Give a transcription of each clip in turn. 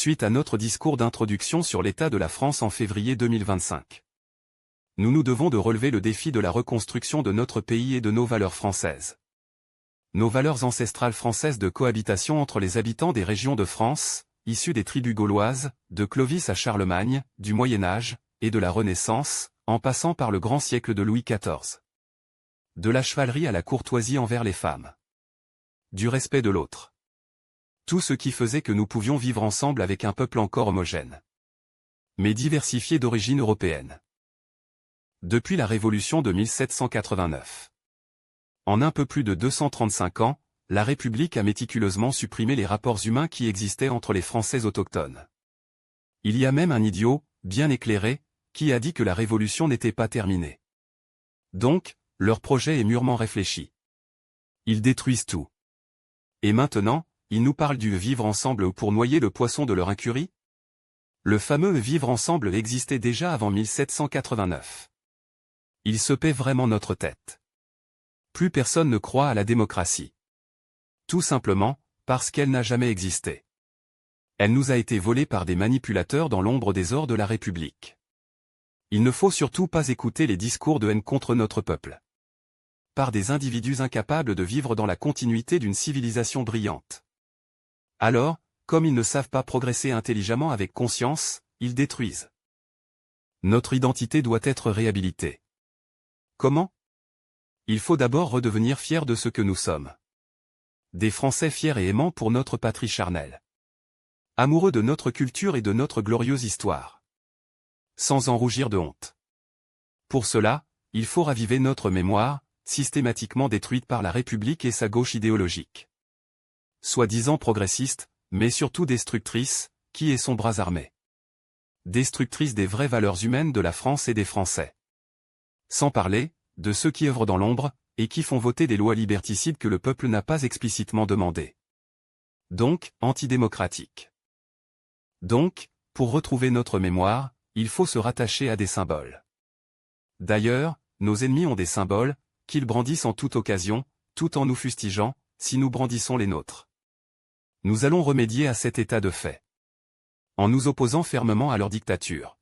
suite à notre discours d'introduction sur l'état de la France en février 2025. Nous nous devons de relever le défi de la reconstruction de notre pays et de nos valeurs françaises. Nos valeurs ancestrales françaises de cohabitation entre les habitants des régions de France, issus des tribus gauloises, de Clovis à Charlemagne, du Moyen-Âge, et de la Renaissance, en passant par le grand siècle de Louis XIV. De la chevalerie à la courtoisie envers les femmes. Du respect de l'autre. Tout ce qui faisait que nous pouvions vivre ensemble avec un peuple encore homogène. Mais diversifié d'origine européenne. Depuis la Révolution de 1789. En un peu plus de 235 ans, la République a méticuleusement supprimé les rapports humains qui existaient entre les Français autochtones. Il y a même un idiot, bien éclairé, qui a dit que la Révolution n'était pas terminée. Donc, leur projet est mûrement réfléchi. Ils détruisent tout. Et maintenant, ils nous parlent du vivre ensemble pour noyer le poisson de leur incurie? Le fameux vivre ensemble existait déjà avant 1789. Il se paie vraiment notre tête. Plus personne ne croit à la démocratie. Tout simplement, parce qu'elle n'a jamais existé. Elle nous a été volée par des manipulateurs dans l'ombre des ors de la République. Il ne faut surtout pas écouter les discours de haine contre notre peuple. Par des individus incapables de vivre dans la continuité d'une civilisation brillante. Alors, comme ils ne savent pas progresser intelligemment avec conscience, ils détruisent. Notre identité doit être réhabilitée. Comment? Il faut d'abord redevenir fiers de ce que nous sommes. Des Français fiers et aimants pour notre patrie charnelle. Amoureux de notre culture et de notre glorieuse histoire. Sans en rougir de honte. Pour cela, il faut raviver notre mémoire, systématiquement détruite par la République et sa gauche idéologique. Soi-disant progressiste, mais surtout destructrice, qui est son bras armé. Destructrice des vraies valeurs humaines de la France et des Français. Sans parler, de ceux qui œuvrent dans l'ombre, et qui font voter des lois liberticides que le peuple n'a pas explicitement demandées. Donc, antidémocratiques. Donc, pour retrouver notre mémoire, il faut se rattacher à des symboles. D'ailleurs, nos ennemis ont des symboles, qu'ils brandissent en toute occasion, tout en nous fustigeant, si nous brandissons les nôtres. Nous allons remédier à cet état de fait. En nous opposant fermement à leur dictature.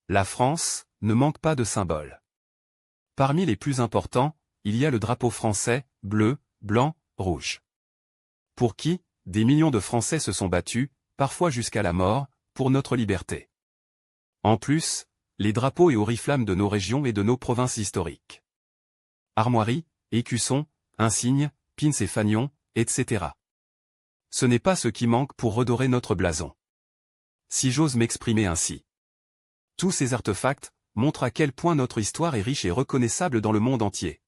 La France ne manque pas de symboles. Parmi les plus importants, il y a le drapeau français, bleu, blanc, rouge. Pour qui, des millions de Français se sont battus, parfois jusqu'à la mort, pour notre liberté. En plus, les drapeaux et oriflammes de nos régions et de nos provinces historiques. Armoiries, écussons, insignes, pins et fanions, etc. Ce n'est pas ce qui manque pour redorer notre blason. Si j'ose m'exprimer ainsi. Tous ces artefacts montrent à quel point notre histoire est riche et reconnaissable dans le monde entier.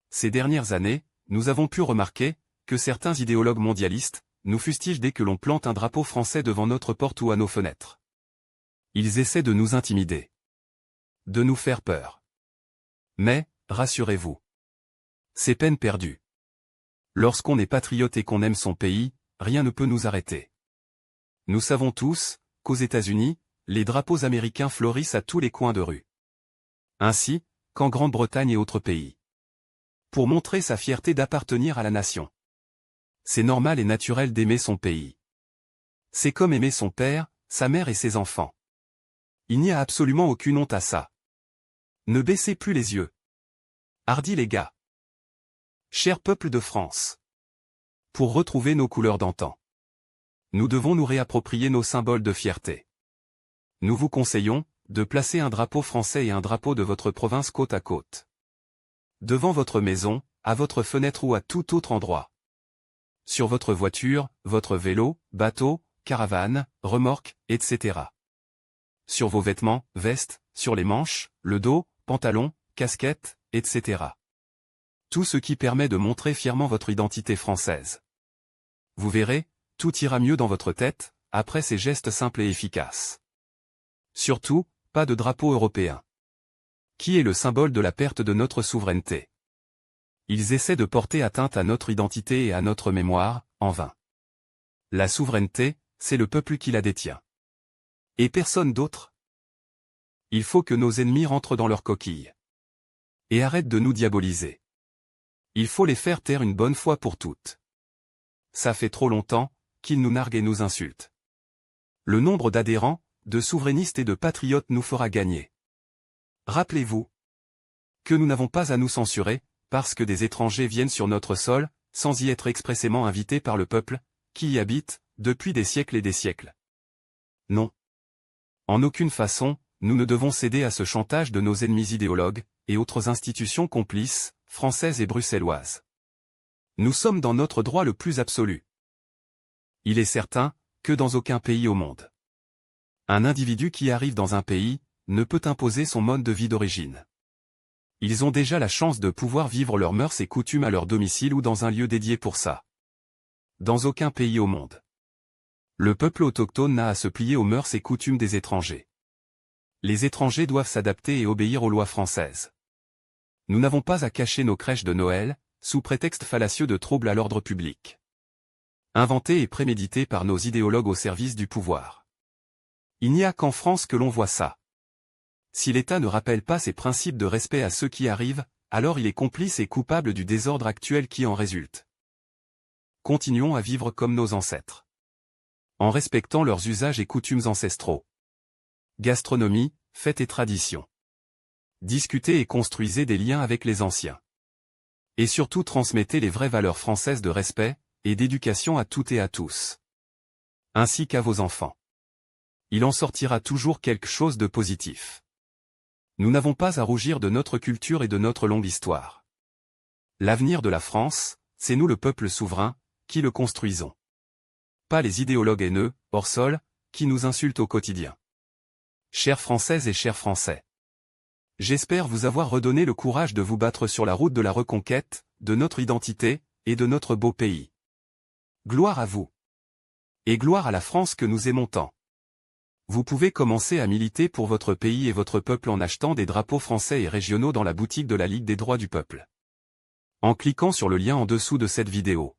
Ces dernières années, nous avons pu remarquer que certains idéologues mondialistes nous fustigent dès que l'on plante un drapeau français devant notre porte ou à nos fenêtres. Ils essaient de nous intimider. De nous faire peur. Mais, rassurez-vous. C'est peine perdue. Lorsqu'on est patriote et qu'on aime son pays, rien ne peut nous arrêter. Nous savons tous qu'aux États-Unis, les drapeaux américains fleurissent à tous les coins de rue. Ainsi, qu'en Grande-Bretagne et autres pays. Pour montrer sa fierté d'appartenir à la nation. C'est normal et naturel d'aimer son pays. C'est comme aimer son père, sa mère et ses enfants. Il n'y a absolument aucune honte à ça. Ne baissez plus les yeux. Hardi les gars. Cher peuple de France. Pour retrouver nos couleurs d'antan. Nous devons nous réapproprier nos symboles de fierté. Nous vous conseillons de placer un drapeau français et un drapeau de votre province côte à côte. Devant votre maison, à votre fenêtre ou à tout autre endroit. Sur votre voiture, votre vélo, bateau, caravane, remorque, etc. Sur vos vêtements, vestes, sur les manches, le dos, pantalon, casquette, etc. Tout ce qui permet de montrer fièrement votre identité française. Vous verrez, tout ira mieux dans votre tête, après ces gestes simples et efficaces. Surtout, pas de drapeau européen. Qui est le symbole de la perte de notre souveraineté. Ils essaient de porter atteinte à notre identité et à notre mémoire, en vain. La souveraineté, c'est le peuple qui la détient. Et personne d'autre. Il faut que nos ennemis rentrent dans leur coquille. Et arrêtent de nous diaboliser. Il faut les faire taire une bonne fois pour toutes. Ça fait trop longtemps qu'ils nous narguent et nous insultent. Le nombre d'adhérents, de souverainistes et de patriotes nous fera gagner. Rappelez-vous que nous n'avons pas à nous censurer, parce que des étrangers viennent sur notre sol, sans y être expressément invités par le peuple, qui y habite, depuis des siècles et des siècles. Non. En aucune façon, nous ne devons céder à ce chantage de nos ennemis idéologues, et autres institutions complices, françaises et bruxelloises. Nous sommes dans notre droit le plus absolu. Il est certain que dans aucun pays au monde, un individu qui arrive dans un pays ne peut imposer son mode de vie d'origine. Ils ont déjà la chance de pouvoir vivre leurs mœurs et coutumes à leur domicile ou dans un lieu dédié pour ça. Dans aucun pays au monde, le peuple autochtone n'a à se plier aux mœurs et coutumes des étrangers. Les étrangers doivent s'adapter et obéir aux lois françaises. Nous n'avons pas à cacher nos crèches de Noël, sous prétexte fallacieux de troubles à l'ordre public. Inventés et prémédités par nos idéologues au service du pouvoir. Il n'y a qu'en France que l'on voit ça. Si l'État ne rappelle pas ses principes de respect à ceux qui arrivent, alors il est complice et coupable du désordre actuel qui en résulte. Continuons à vivre comme nos ancêtres. En respectant leurs usages et coutumes ancestraux. Gastronomie, fêtes et traditions. Discutez et construisez des liens avec les anciens. Et surtout transmettez les vraies valeurs françaises de respect et d'éducation à toutes et à tous. Ainsi qu'à vos enfants. Il en sortira toujours quelque chose de positif. Nous n'avons pas à rougir de notre culture et de notre longue histoire. L'avenir de la France, c'est nous le peuple souverain, qui le construisons. Pas les idéologues haineux, hors sol, qui nous insultent au quotidien. Chères Françaises et chers Français. J'espère vous avoir redonné le courage de vous battre sur la route de la reconquête, de notre identité, et de notre beau pays. Gloire à vous. Et gloire à la France que nous aimons tant. Vous pouvez commencer à militer pour votre pays et votre peuple en achetant des drapeaux français et régionaux dans la boutique de la Ligue des droits du peuple. En cliquant sur le lien en dessous de cette vidéo.